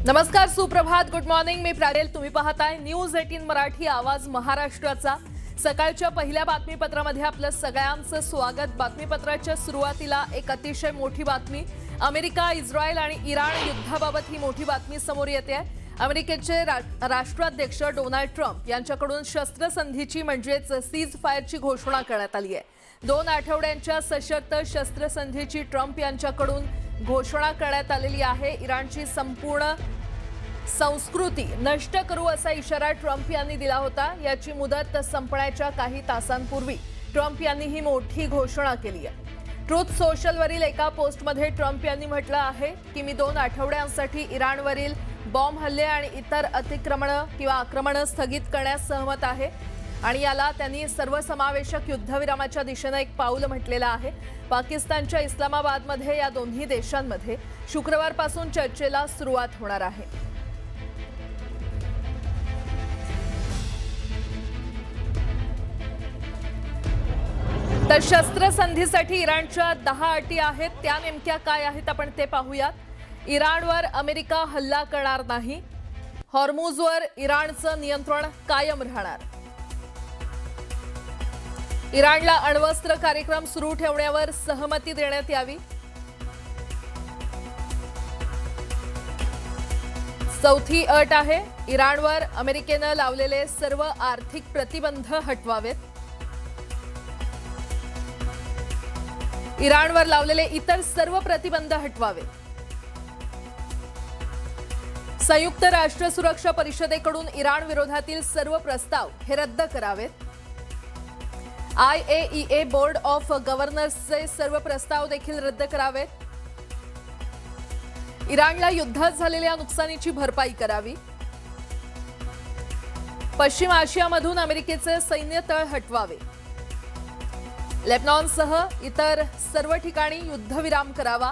नमस्कार, सुप्रभात, good morning. मी प्रारेल. तुम्ही पाहताय न्यूज 18 मराठी, आवाज महाराष्ट्राचा. सकाळच्या पहिल्या बातमीपत्रामध्ये आपलं सगळ्यांचं स्वागत. बातमीपत्राच्या सुरुवातीला एक अतिशय मोठी बातमी. अमेरिका, इस्रायल आणि इराण युद्धाबाबत ही मोठी बातमी समोर येते आहे. अमेरिकेचे राष्ट्राध्यक्ष डोनाल्ड ट्रम्प यांच्याकडून शस्त्रसंधीची म्हणजेच सीज फायरची घोषणा करण्यात आली आहे. 2 आठवड्यांच्या सशर्त शस्त्रसंधीची ट्रम्प यांच्याकडून घोषणा करण्यात आलेली आहे. इराणची संपूर्ण संस्कृती नष्ट करू असा इशारा ट्रम्प यांनी दिला होता. याची मुदत संपण्याच्या काही तासांपूर्वी ट्रम्प यांनी ही मोठी घोषणा केली आहे. ट्रुथ सोशलवरील एका पोस्टमध्ये ट्रम्प यांनी म्हटलं आहे की मी 2 आठवड्यांसाठी इराणवरील बॉम्ब हल्ले आणि इतर आक्रमणं स्थगित करण्यास सहमत आहे. आणि याला त्यांनी सर्वसमावेशक युद्धविरामाच्या दिशेने एक पाऊल म्हटलेलं आहे. पाकिस्तानच्या इस्लामाबादमध्ये या दोन्ही देशांमध्ये शुक्रवारपासून चर्चेला सुरुवात होणार आहे. तर शस्त्रसंधीसाठी इराणच्या 10 अटी आहेत. त्या नेमक्या काय आहेत आपण ते पाहूयात. इराणवर अमेरिका हल्ला करणार नाही. हॉर्मुझवर इराणचं नियंत्रण कायम राहणार. इराणला अण्वस्त्र कार्यक्रम सुरू ठेवण्यावर सहमती देण्यात यावी. चौथी अट आहे इराणवर अमेरिकेनं लावलेले सर्व आर्थिक प्रतिबंध हटवावेत. इराणवर लावलेले इतर सर्व प्रतिबंध हटवावेत. संयुक्त राष्ट्र सुरक्षा परिषदेकडून इराण विरोधातील सर्व प्रस्ताव हे रद्द करावेत. IAEA बोर्ड ऑफ गव्हर्नर्सचे सर्व प्रस्ताव देखील रद्द करावेत. इराणला युद्धात झालेल्या नुकसानीची भरपाई करावी. पश्चिम आशियामधून अमेरिकेचे सैन्य तळ हटवावे. लेबनॉनसह इतर सर्व ठिकाणी युद्धविराम करावा.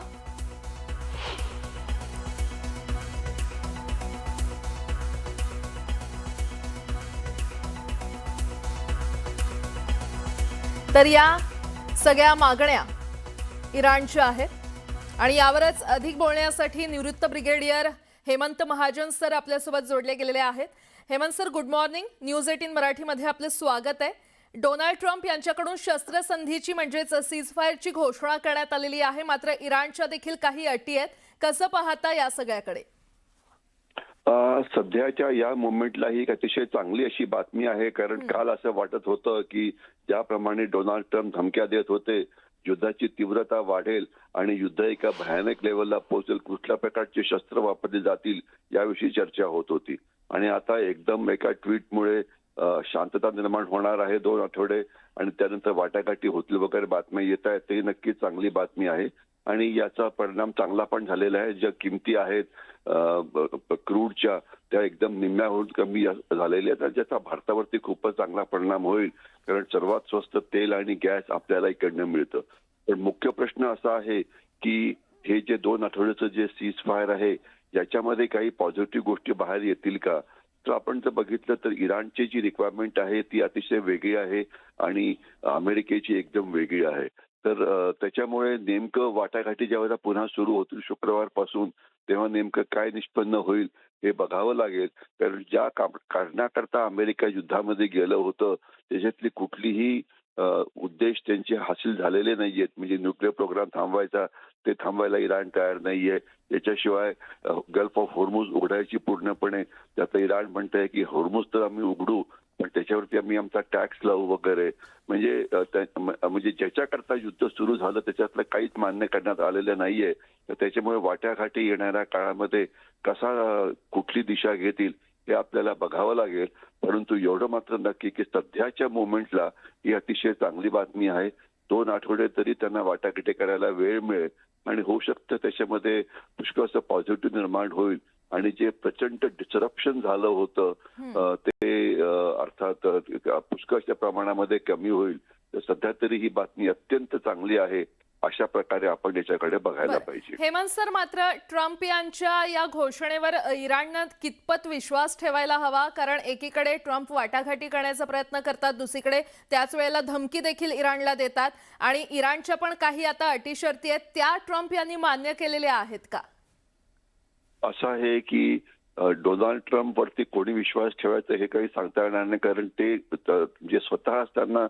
तर या सगळ्या मागण्या इराणच्या आहेत. आणि यावरच अधिक बोलण्यासाठी निवृत्त ब्रिगेडियर हेमंत महाजन सर आपल्यासोबत जोडले गेलेले आहेत. Hemant sir, good morning. News 18 मराठीमध्ये आपलं स्वागत आहे. डोनाल्ड ट्रम्प यांच्याकडून शस्त्रसंधीची म्हणजेच सीजफायरची घोषणा करण्यात आलेली आहे. मात्र इराणच्या देखील काही अटी आहेत. कसं पाहता या सगळ्याकडे? सध्याच्या या मोमेंटला ही एक अतिशय चांगली अशी बातमी आहे. कारण काल असं वाटत होतं की ज्याप्रमाणे डोनाल्ड ट्रम्प धमक्या देत होते युद्धाची तीव्रता वाढेल आणि युद्ध एका भयानक लेवलला पोहोचेल, कुठल्या प्रकारचे शस्त्र वापरले जातील याविषयी चर्चा होत होती. आणि आता एकदम एका ट्विटमुळे शांतता निर्माण होणार आहे 2 आठवडे आणि त्यानंतर वाटाघाटी होतील वगैरे बातम्या येत आहेत. ते नक्कीच चांगली बातमी आहे आणि याचा परिणाम चांगला पण झालेला आहे. ज्या किमती आहेत क्रूडच्या त्या एकदम निम्म्याहून कमी झालेल्या आहेत, ज्याचा भारतावरती खूपच चांगला परिणाम होईल. कारण सर्वात स्वस्त तेल आणि गॅस आपल्याला इकडनं मिळतं. पण मुख्य प्रश्न असा आहे की हे जे 2 आठवड्याचं जे सीज फायर आहे याच्यामध्ये काही पॉझिटिव्ह गोष्टी बाहेर येतील का? तर आपण जर बघितलं तर इराणची जी रिक्वायरमेंट आहे ती अतिशय वेगळी आहे आणि अमेरिकेची एकदम वेगळी आहे. तर त्याच्यामुळे नेमकं वाटाघाटी ज्यावेळेला पुन्हा सुरू होतील शुक्रवारपासून तेव्हा नेमकं काय निष्पन्न होईल हे बघावं लागेल. कारण ज्या कारणाकरता अमेरिका युद्धामध्ये गेलं होतं त्याच्यातली कुठलीही उद्देश त्यांचे हासिल झालेले नाहीयेत. म्हणजे न्यूक्लिअर प्रोग्राम थांबवायचा ते थांबवायला इराण तयार नाहीये. त्याच्याशिवाय गल्फ ऑफ होर्मुझ उघडायची पूर्णपणे, त्यात इराण म्हणतंय की होर्मुझ तर आम्ही उघडू पण त्याच्यावरती आम्ही आमचा टॅक्स लावू वगैरे. म्हणजे ज्याच्याकरता युद्ध सुरू झालं त्याच्यातलं काहीच मान्य करण्यात आलेलं नाहीये. तर त्याच्यामुळे वाटाघाटी येणाऱ्या काळामध्ये कुठली दिशा घेतील हे आपल्याला बघावं लागेल. परंतु एवढं मात्र नक्की की सध्याच्या मोमेंटला ही अतिशय चांगली बातमी आहे. 2 आठवडे तरी त्यांना वाटाघाटी करायला वेळ मिळेल आणि होऊ शकतं त्याच्यामध्ये पुष्कळसं पॉझिटिव्ह निर्माण होईल. आणि जे प्रचंड डिसरप्शन झालं होतं ते अर्थात पुष्कळशा प्रमाणामध्ये कमी होईल. तर सध्या तरी ही बातमी अत्यंत चांगली आहे. अशा प्रकारे आपण याच्याकडे बघायला पाहिजे. हेमंत सर, मात्र ट्रम्प यांच्या या घोषणेवर इराणनं कितपत विश्वास ठेवायला हवा? कारण एकीकडे ट्रम्प वाटाघाटी करण्याचा प्रयत्न करतात, दुसरीकडे त्याच वेळेला धमकी देखील इराणला देतात आणि इराणच्या पण काही आता अटी शर्ती आहेत, त्या ट्रम्प यांनी मान्य केलेल्या आहेत का? असं आहे की डोनाल्ड ट्रम्प वरती कोणी विश्वास ठेवायचा हे काही सांगता येणार नाही, कारण ते म्हणजे स्वतः असताना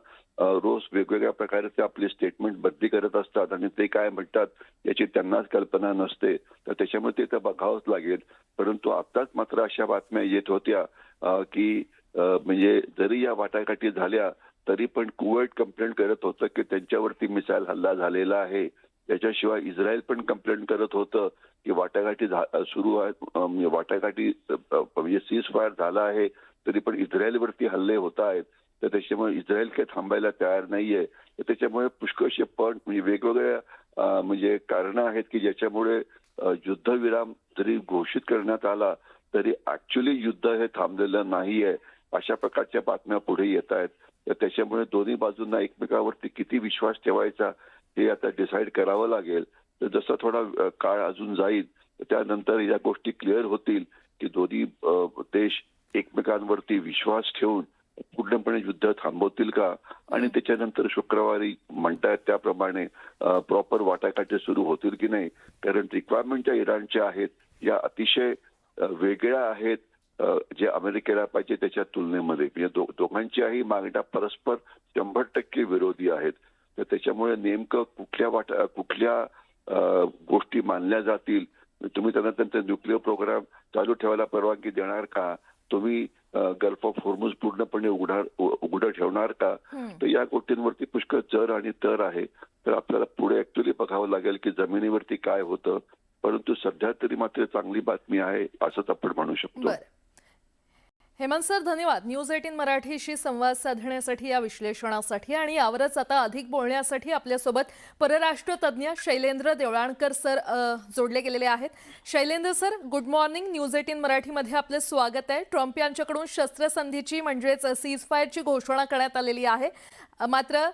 रोज वेगवेगळ्या प्रकारे ते आपली स्टेटमेंट बदली करत असतात आणि ते काय म्हणतात याची त्यांनाच कल्पना नसते. तर त्याच्यामुळे ते तर बघावंच लागेल. परंतु आताच मात्र अशा बातम्या येत होत्या की म्हणजे जरी या वाटाघाटी झाल्या तरी पण कुवेट कंप्लेंट करत होतं की त्यांच्यावरती मिसाईल हल्ला झालेला आहे. त्याच्याशिवाय इस्रायल पण कंप्लेंट करत होतं की वाटाघाटी सुरू आहेत, म्हणजे वाटाघाटी म्हणजे सीज फायर झाला आहे तरी पण इस्रायलवरती हल्ले होत आहेत. तर त्याच्यामुळे इस्रायल काही थांबायला तयार नाहीये. तर त्याच्यामुळे पुष्कळशे पण म्हणजे वेगवेगळ्या म्हणजे कारणं आहेत की ज्याच्यामुळे युद्धविराम जरी घोषित करण्यात आला तरी ऍक्च्युली युद्ध हे थांबलेलं नाहीये, अशा प्रकारच्या बातम्या पुढे येत आहेत. तर त्याच्यामुळे दोन्ही बाजूंना एकमेकावरती किती विश्वास ठेवायचा हे आता डिसाईड करावं लागेल. तर जसा थोडा काळ अजून जाईल त्यानंतर या गोष्टी क्लिअर होतील की दोन्ही देश एकमेकांवरती विश्वास ठेवून पूर्णपणे युद्ध थांबवतील का आणि त्याच्यानंतर शुक्रवारी म्हणतायत त्याप्रमाणे प्रॉपर वाटाघाटी सुरू होतील की नाही. कारण रिक्वायरमेंट ज्या इराणच्या आहेत या अतिशय वेगळ्या आहेत जे अमेरिकेला पाहिजे त्याच्या तुलनेमध्ये. म्हणजे दोघांच्याही मागण्या परस्पर 100% विरोधी आहेत. तर त्याच्यामुळे नेमकं कुठल्या गोष्टी मानल्या जातील. तुम्ही त्यांना त्यांचा न्यूक्लिअर प्रोग्राम चालू ठेवायला परवानगी देणार का, तुम्ही गल्फ ऑफ होर्मुझ पूर्णपणे उघडं ठेवणार का. तर या गोष्टींवरती पुष्कळ जर आणि तर आहे. तर आपल्याला पुढे ऍक्च्युली बघावं लागेल की जमिनीवरती काय होतं. परंतु सध्या तरी मात्र चांगली बातमी आहे असंच आपण म्हणू शकतो. हेमंत सर, धन्यवाद. न्यूज 18 मराठीशी संवाद साधण्यासाठी, या विश्लेषणासाठी आणि यावरच आता अधिक बोलण्यासाठी आपल्यासोबत परराष्ट्र तज्ज्ञ शैलेंद्र देवळाणकर सर जोडले गेलेले आहेत. Shailendra sir, good morning. News 18 मराठीमध्ये आपलं स्वागत आहे. ट्रम्प यांच्याकडून शस्त्रसंधीची म्हणजेच सीज फायरची घोषणा करण्यात आलेली आहे. मात्र